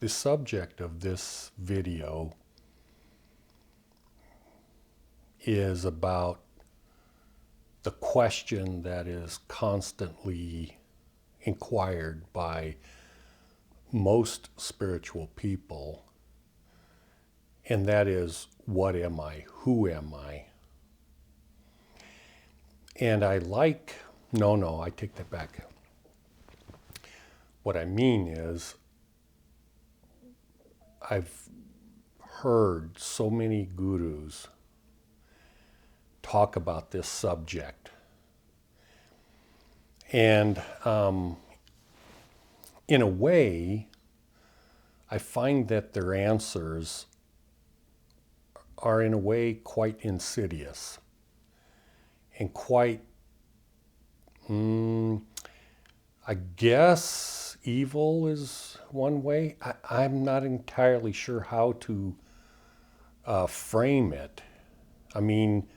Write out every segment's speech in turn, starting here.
The subject of this video is about the question that is constantly inquired by most spiritual people, and that is, what am I? Who am I? And I take that back. What I mean is, I've heard so many gurus talk about this subject. And in a way, I find that their answers are in a way quite insidious and quite, I guess, evil is one way. I'm not entirely sure how to frame it. I mean,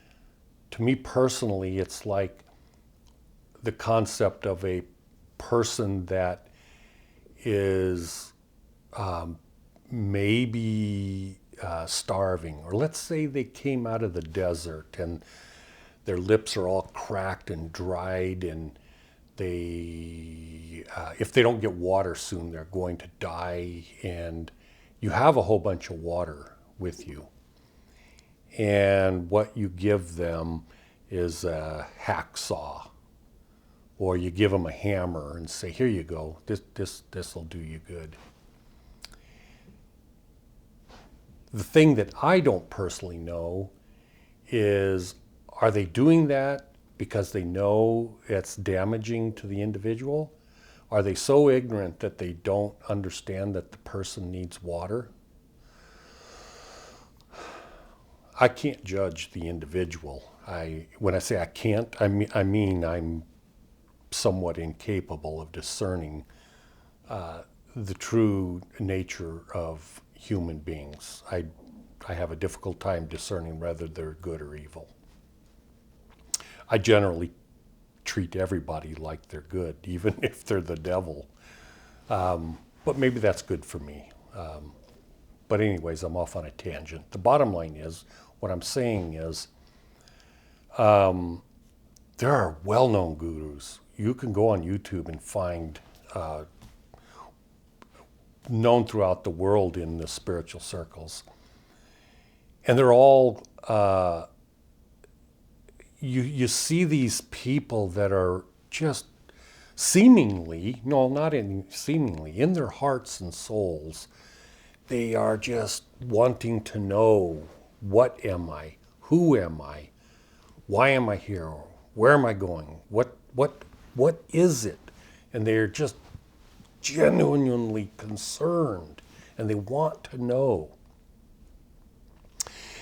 to me personally, it's like the concept of a person that is maybe starving, or let's say they came out of the desert and their lips are all cracked and dried, and if they don't get water soon, they're going to die, and you have a whole bunch of water with you. And what you give them is a hacksaw, or you give them a hammer and say, here you go, this will do you good. The thing that I don't personally know is, are they doing that because they know it's damaging to the individual? Are they so ignorant that they don't understand that the person needs water? I can't judge the individual. When I say I can't, I mean I'm somewhat incapable of discerning the true nature of human beings. I have a difficult time discerning whether they're good or evil. I generally treat everybody like they're good, even if they're the devil. But maybe that's good for me. But anyways, I'm off on a tangent. The bottom line is, what I'm saying is, there are well-known gurus. You can go on YouTube and find known throughout the world in the spiritual circles. And they're all, you see these people that are just seemingly, no, not in seemingly, in their hearts and souls, they are just wanting to know, what am I? Who am I? Why am I here? Where am I going? What is it? And they're just genuinely concerned, and they want to know.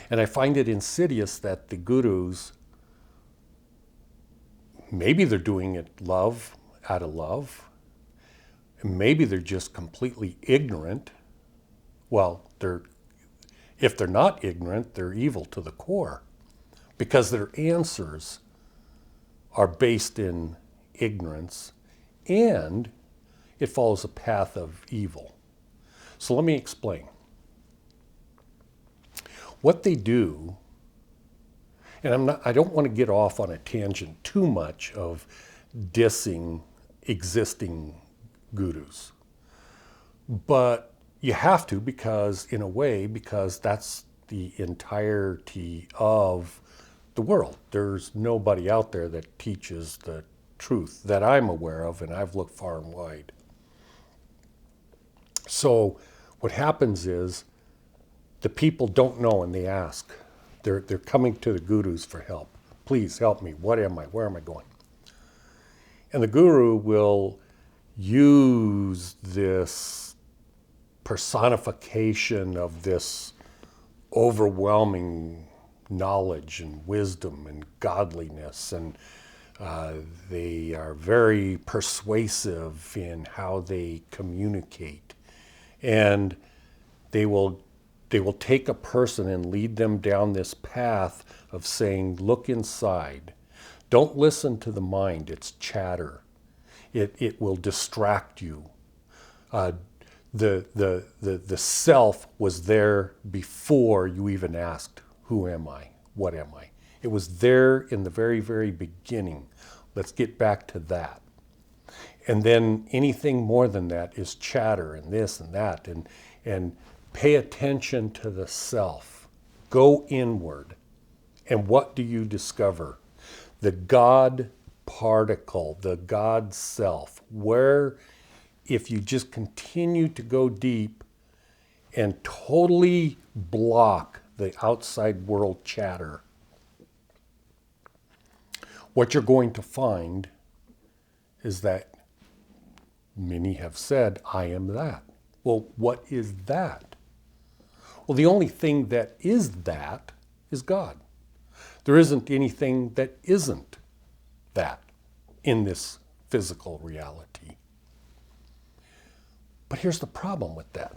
And I find it insidious that the gurus, maybe they're doing it out of love, and maybe they're just completely ignorant. Well, if they're not ignorant, they're evil to the core, because their answers are based in ignorance, and it follows a path of evil. So let me explain. What they do, and I don't want to get off on a tangent too much of dissing existing gurus, but you have to, because that's the entirety of the world. There's nobody out there that teaches the truth that I'm aware of, and I've looked far and wide. So what happens is, the people don't know and they ask. They're coming to the gurus for help. Please help me. What am I? Where am I going? And the guru will use this personification of this overwhelming knowledge and wisdom and godliness, and they are very persuasive in how they communicate, and they will take a person and lead them down this path of saying, look inside. Don't listen to the mind, it's chatter. It will distract you. The self was there before you even asked, who am I? What am I? It was there in the very, very beginning. Let's get back to that. And then anything more than that is chatter and this and that. And pay attention to the self. Go inward. And what do you discover? The God particle, the God self, where if you just continue to go deep and totally block the outside world chatter, what you're going to find is that many have said, I am that. Well, what is that? Well, the only thing that is God. There isn't anything that isn't that in this physical reality. But here's the problem with that.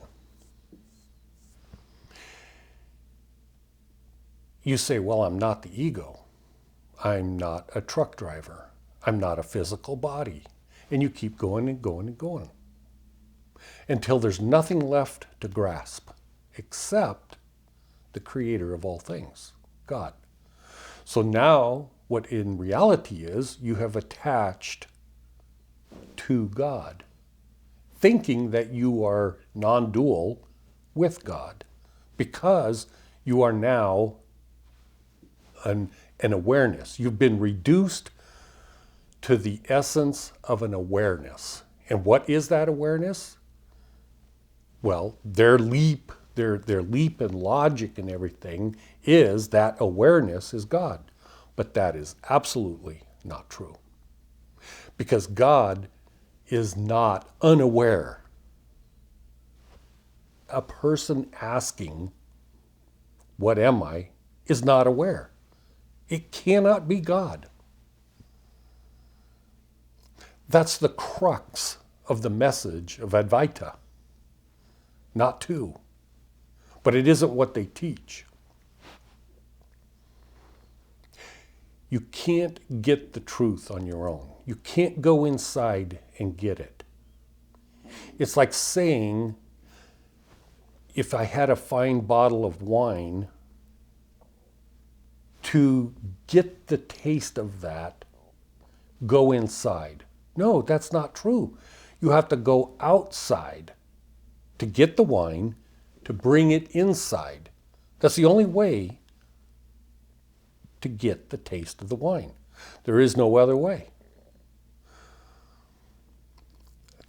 You say, well, I'm not the ego. I'm not a truck driver. I'm not a physical body. And you keep going and going and going until there's nothing left to grasp except the creator of all things, God. So now what in reality is you have attached to God, thinking that you are non-dual with God because you are now an awareness. You've been reduced to the essence of an awareness. And what is that awareness? Well, their leap in logic and everything is that awareness is God. But that is absolutely not true. Because God is not unaware. A person asking, what am I, is not aware. It cannot be God. That's the crux of the message of Advaita. Not to. But it isn't what they teach. You can't get the truth on your own. You can't go inside and get it. It's like saying, if I had a fine bottle of wine, to get the taste of that, go inside. No, that's not true. You have to go outside to get the wine, to bring it inside. That's the only way to get the taste of the wine. There is no other way.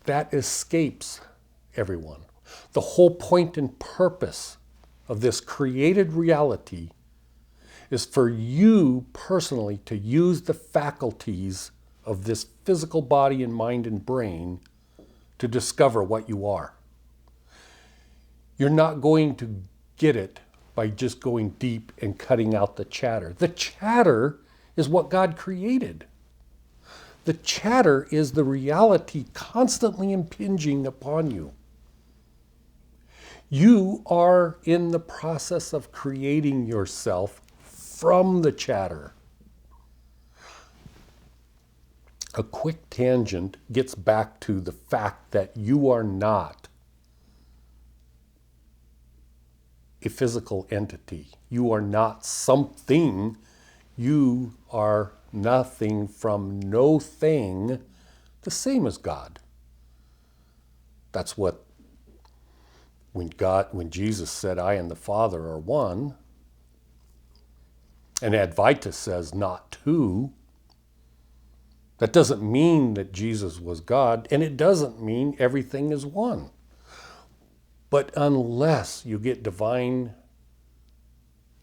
That escapes everyone. The whole point and purpose of this created reality is for you personally to use the faculties of this physical body and mind and brain to discover what you are. You're not going to get it by just going deep and cutting out the chatter. The chatter is what God created. The chatter is the reality constantly impinging upon you. You are in the process of creating yourself from the chatter. A quick tangent gets back to the fact that you are not a physical entity. You are not something. You are nothing from no thing, the same as God. That's what, when Jesus said, I and the Father are one, and Advaita says not two, that doesn't mean that Jesus was God, and it doesn't mean everything is one. But unless you get divine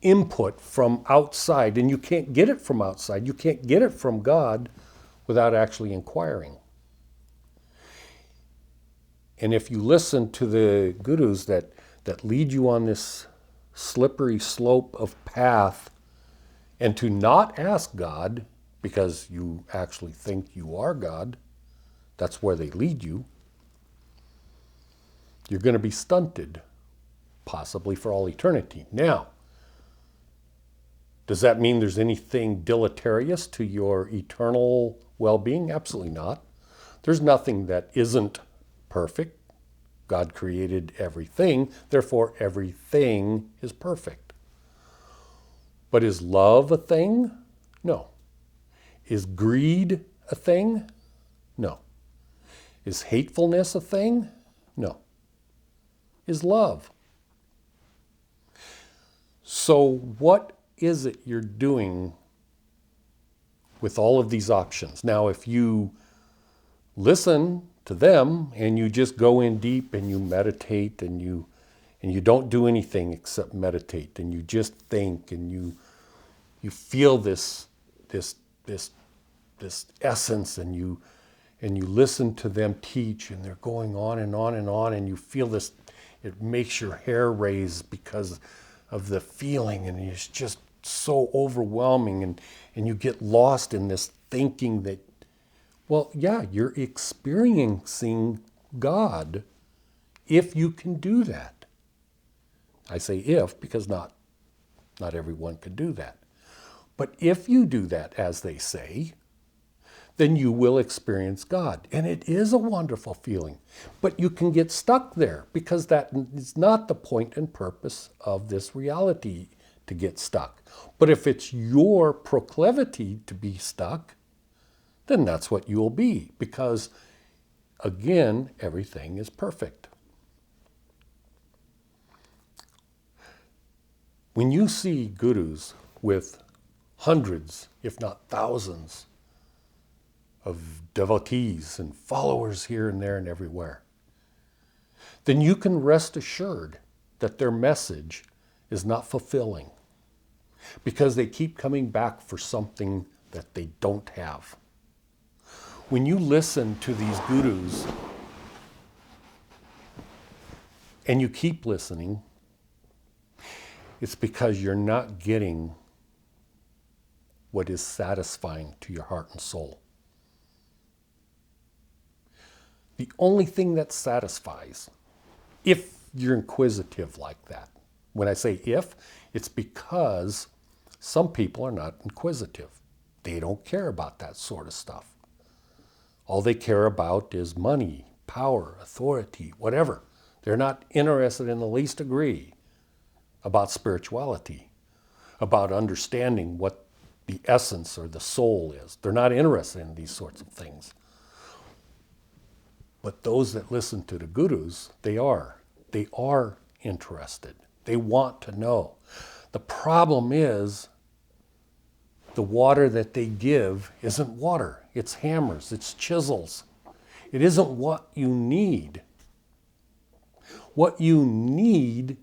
input from outside, and you can't get it from outside, you can't get it from God without actually inquiring. And if you listen to the gurus that lead you on this slippery slope of path, and to not ask God, because you actually think you are God, that's where they lead you, you're going to be stunted, possibly for all eternity. Now, does that mean there's anything deleterious to your eternal well-being? Absolutely not. There's nothing that isn't perfect, God created everything, therefore everything is perfect. But is love a thing? No. Is greed a thing? No. Is hatefulness a thing? No. Is love. So what is it you're doing with all of these options? Now, if you listen to them and you just go in deep and you meditate and you don't do anything except meditate and you just think and you feel this essence and you listen to them teach and they're going on and on and on and you feel this, it makes your hair raise because of the feeling and it's just so overwhelming and you get lost in this thinking that, well, yeah, you're experiencing God if you can do that. I say if because not everyone can do that. But if you do that, as they say, then you will experience God. And it is a wonderful feeling. But you can get stuck there because that is not the point and purpose of this reality, to get stuck. But if it's your proclivity to be stuck, then that's what you'll be, because again, everything is perfect. When you see gurus with hundreds, if not thousands, of devotees and followers here and there and everywhere, then you can rest assured that their message is not fulfilling, because they keep coming back for something that they don't have. When you listen to these gurus and you keep listening, it's because you're not getting what is satisfying to your heart and soul. The only thing that satisfies, if you're inquisitive like that, when I say if, it's because some people are not inquisitive. They don't care about that sort of stuff. All they care about is money, power, authority, whatever. They're not interested in the least degree about spirituality, about understanding what the essence or the soul is. They're not interested in these sorts of things. But those that listen to the gurus, they are interested. They want to know. The problem is the water that they give isn't water. It's hammers, it's chisels. It isn't what you need. What you need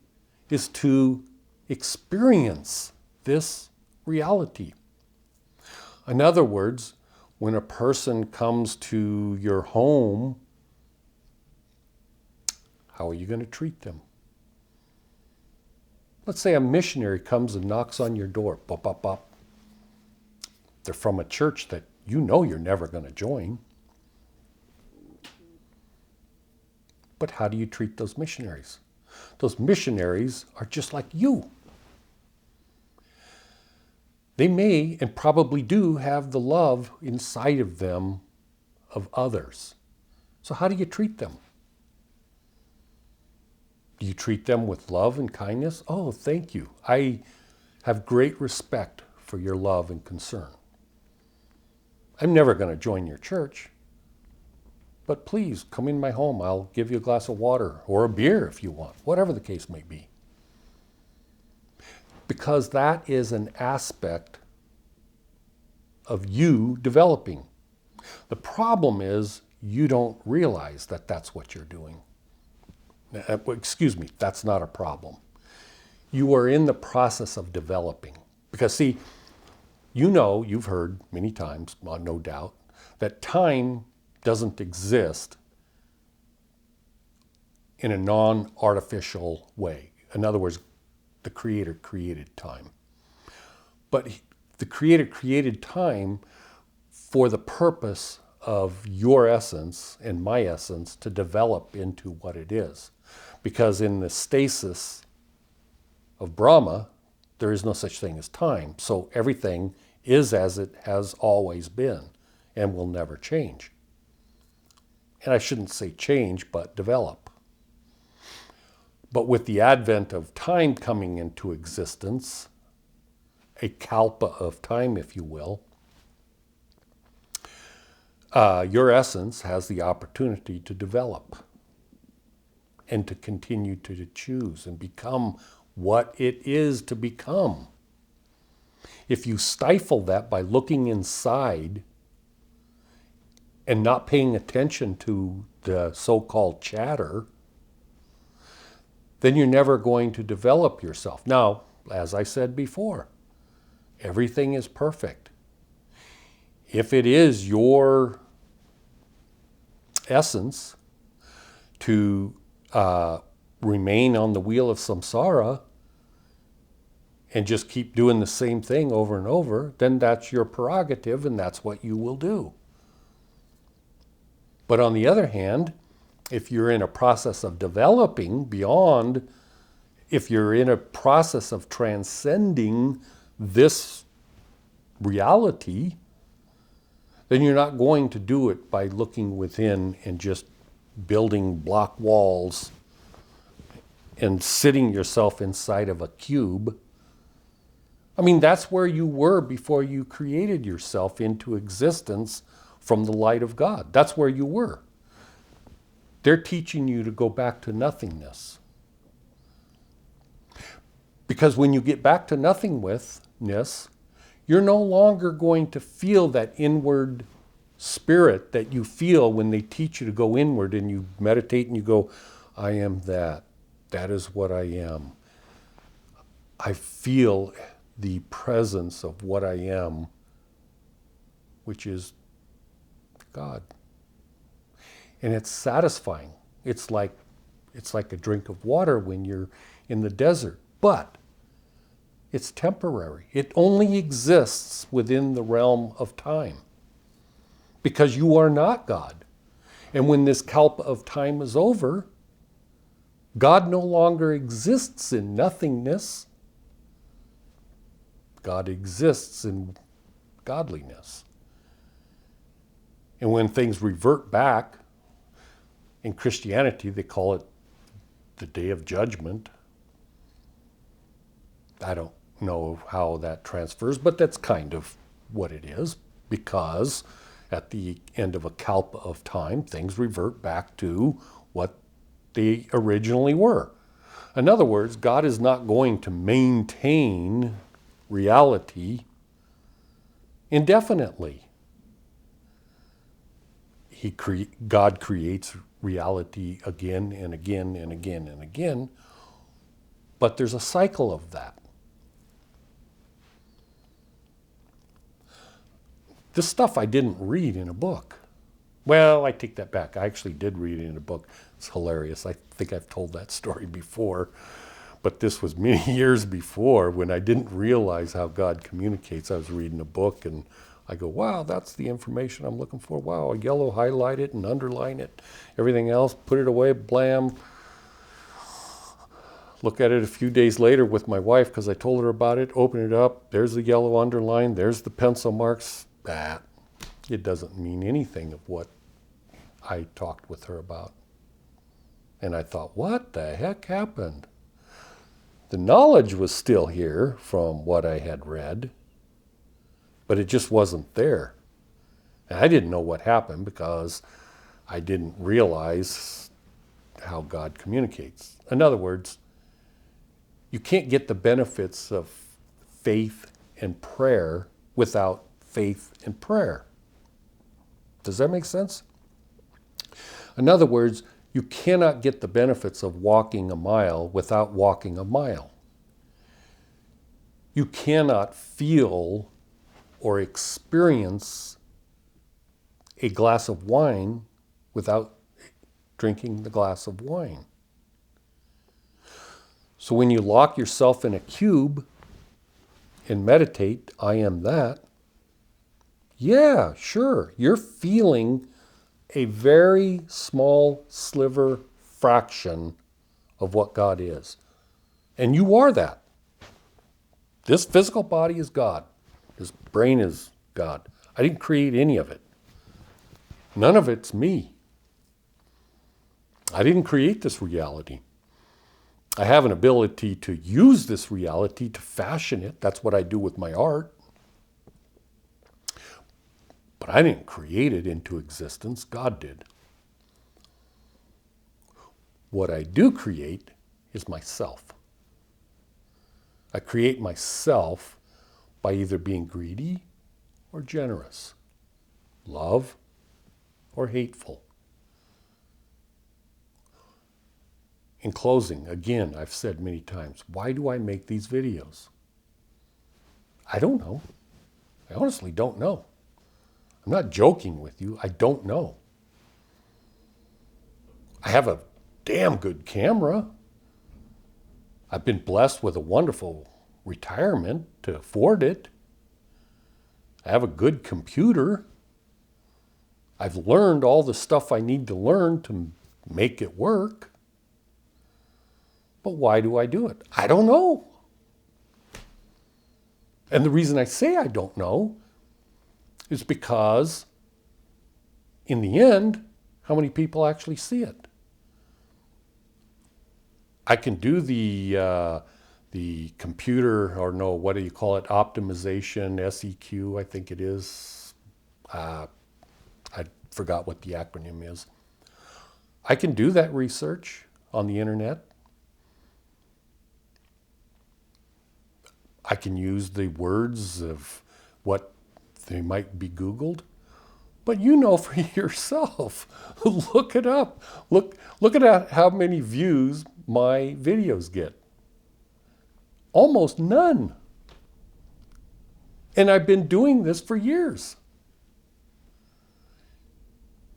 is to experience this reality. In other words, when a person comes to your home, how are you going to treat them? Let's say a missionary comes and knocks on your door. Bop, bop, bop. They're from a church that you know you're never going to join. But how do you treat those missionaries? Those missionaries are just like you. They may and probably do have the love inside of them of others. So how do you treat them? Do you treat them with love and kindness? Oh, thank you. I have great respect for your love and concern. I'm never going to join your church, but please come in my home. I'll give you a glass of water or a beer if you want, whatever the case may be. Because that is an aspect of you developing. The problem is you don't realize that that's what you're doing. Excuse me, that's not a problem. You are in the process of developing. Because see, you know, you've heard many times, no doubt, that time doesn't exist in a non-artificial way. In other words, the Creator created time. But the Creator created time for the purpose of your essence and my essence to develop into what it is. Because in the stasis of Brahma, there is no such thing as time. So everything is as it has always been and will never change. And I shouldn't say change, but develop. But with the advent of time coming into existence, a kalpa of time, if you will, your essence has the opportunity to develop and to continue to choose and become what it is to become. If you stifle that by looking inside and not paying attention to the so-called chatter, then you're never going to develop yourself. Now, as I said before, everything is perfect. If it is your essence to remain on the wheel of samsara and just keep doing the same thing over and over, then that's your prerogative and that's what you will do. But on the other hand, if you're in a process of developing beyond, if you're in a process of transcending this reality, then you're not going to do it by looking within and just building block walls and sitting yourself inside of a cube. I mean, that's where you were before you created yourself into existence from the light of God. That's where you were. They're teaching you to go back to nothingness. Because when you get back to nothingness, you're no longer going to feel that inward spirit that you feel when they teach you to go inward and you meditate and you go, I am that. That is what I am. I feel the presence of what I am, which is God. And it's satisfying. It's like a drink of water when you're in the desert. But it's temporary. It only exists within the realm of time. Because you are not God. And when this kalpa of time is over, God no longer exists in nothingness. God exists in godliness. And when things revert back, in Christianity they call it the Day of Judgment. I don't know how that transfers, but that's kind of what it is, because at the end of a kalpa of time, things revert back to what they originally were. In other words, God is not going to maintain reality indefinitely. God creates reality again and again and again and again, but there's a cycle of that. This stuff I didn't read in a book. Well, I take that back. I actually did read it in a book. It's hilarious. I think I've told that story before, but this was many years before when I didn't realize how God communicates. I was reading a book and I go, wow, that's the information I'm looking for. Wow, a yellow, highlight it and underline it. Everything else, put it away, blam. Look at it a few days later with my wife because I told her about it. Open it up. There's the yellow underline. There's the pencil marks. That. It doesn't mean anything of what I talked with her about. And I thought, what the heck happened? The knowledge was still here from what I had read, but it just wasn't there. And I didn't know what happened because I didn't realize how God communicates. In other words, you can't get the benefits of faith and prayer without faith and prayer. Does that make sense? In other words, you cannot get the benefits of walking a mile without walking a mile. You cannot feel or experience a glass of wine without drinking the glass of wine. So when you lock yourself in a cube and meditate, I am that, yeah, sure, you're feeling a very small sliver fraction of what God is. And you are that. This physical body is God. This brain is God. I didn't create any of it. None of it's me. I didn't create this reality. I have an ability to use this reality to fashion it. That's what I do with my art. But I didn't create it into existence. God did. What I do create is myself. I create myself by either being greedy or generous, love or hateful. In closing, again, I've said many times, why do I make these videos? I don't know. I honestly don't know. I'm not joking with you. I don't know. I have a damn good camera. I've been blessed with a wonderful retirement to afford it. I have a good computer. I've learned all the stuff I need to learn to make it work. But why do I do it? I don't know. And the reason I say I don't know is because in the end, how many people actually see it? I can do the computer, or no, what do you call it? Optimization, SEQ, I think it is. I forgot what the acronym is. I can do that research on the internet. I can use the words of what they might be Googled. But you know for yourself. Look it up. Look at how many views my videos get. Almost none. And I've been doing this for years.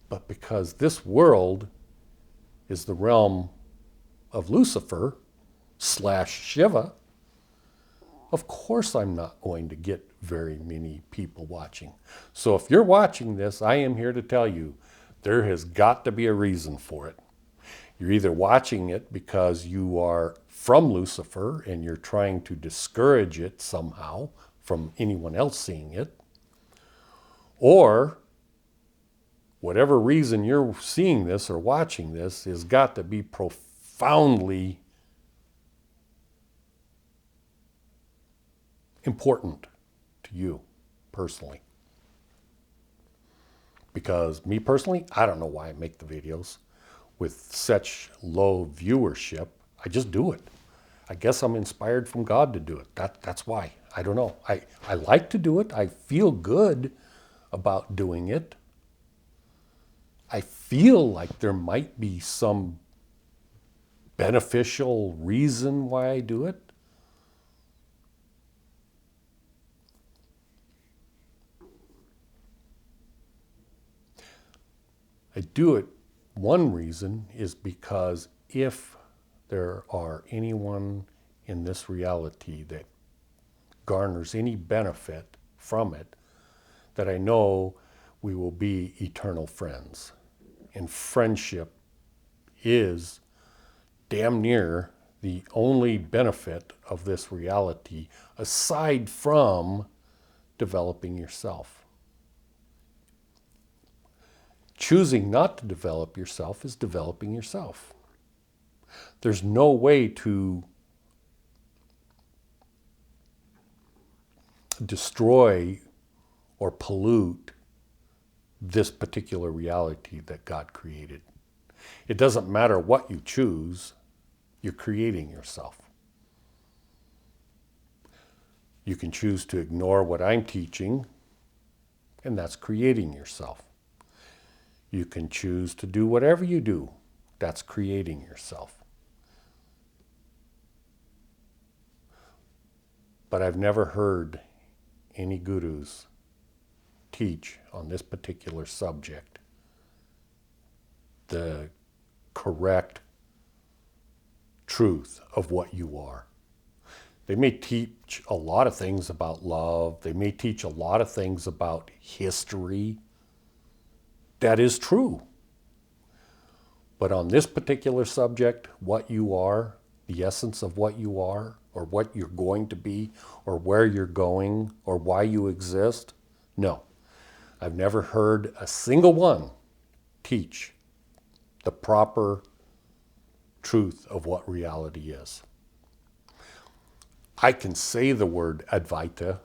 But because this world is the realm of Lucifer / Shiva, of course I'm not going to get very many people watching. So if you're watching this, I am here to tell you, there has got to be a reason for it. You're either watching it because you are from Lucifer and you're trying to discourage it somehow from anyone else seeing it, or whatever reason you're seeing this or watching this has got to be profoundly important to you personally. Because me personally, I don't know why I make the videos with such low viewership. I just do it. I guess I'm inspired from God to do it. That's why. I don't know. I like to do it. I feel good about doing it. I feel like there might be some beneficial reason why I do it. I do it, one reason is because if there are anyone in this reality that garners any benefit from it, that I know we will be eternal friends. And friendship is damn near the only benefit of this reality aside from developing yourself. Choosing not to develop yourself is developing yourself. There's no way to destroy or pollute this particular reality that God created. It doesn't matter what you choose, you're creating yourself. You can choose to ignore what I'm teaching, and that's creating yourself. You can choose to do whatever you do. That's creating yourself. But I've never heard any gurus teach on this particular subject the correct truth of what you are. They may teach a lot of things about love. They may teach a lot of things about history. That is true. But on this particular subject, what you are, the essence of what you are, or what you're going to be, or where you're going, or why you exist, no. I've never heard a single one teach the proper truth of what reality is. I can say the word Advaita,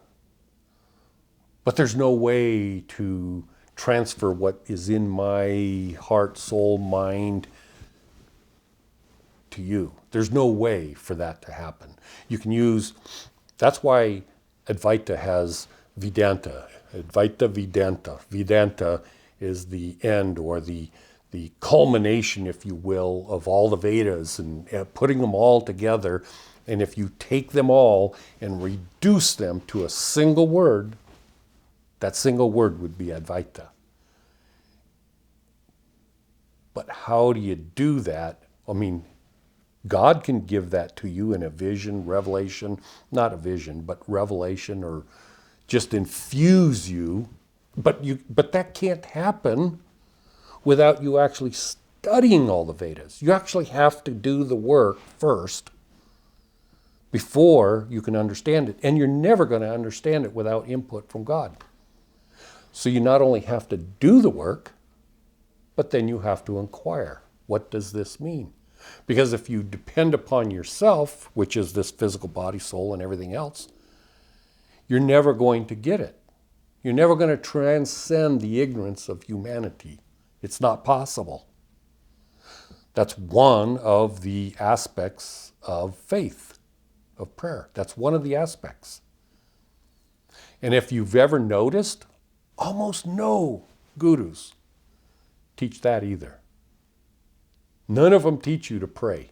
but there's no way to transfer what is in my heart, soul, mind to you. There's no way for that to happen. You can use, that's why Advaita has Vedanta. Advaita Vedanta. Vedanta is the end, or the culmination, if you will, of all the Vedas, and putting them all together. And if you take them all and reduce them to a single word, that single word would be Advaita. But how do you do that? I mean, God can give that to you in a vision, revelation, not a vision, but revelation, or just infuse you. But that can't happen without you actually studying all the Vedas. You actually have to do the work first before you can understand it. And you're never going to understand it without input from God. So you not only have to do the work, but then you have to inquire. What does this mean? Because if you depend upon yourself, which is this physical body, soul, and everything else, you're never going to get it. You're never going to transcend the ignorance of humanity. It's not possible. That's one of the aspects of faith, of prayer. That's one of the aspects. And if you've ever noticed, almost no gurus teach that either. None of them teach you to pray,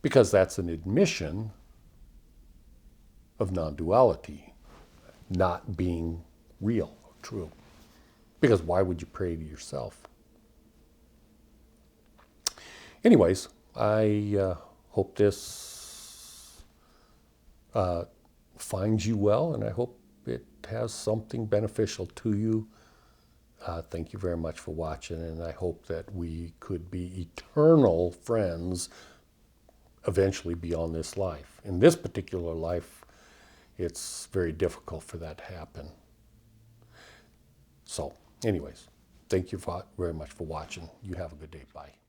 because that's an admission of non-duality, not being real or true. Because why would you pray to yourself? Anyways, I hope this finds you well, and I hope it has something beneficial to you. Thank you very much for watching, and I hope that we could be eternal friends eventually beyond this life. In this particular life, it's very difficult for that to happen. So, anyways, thank you very much for watching. You have a good day. Bye.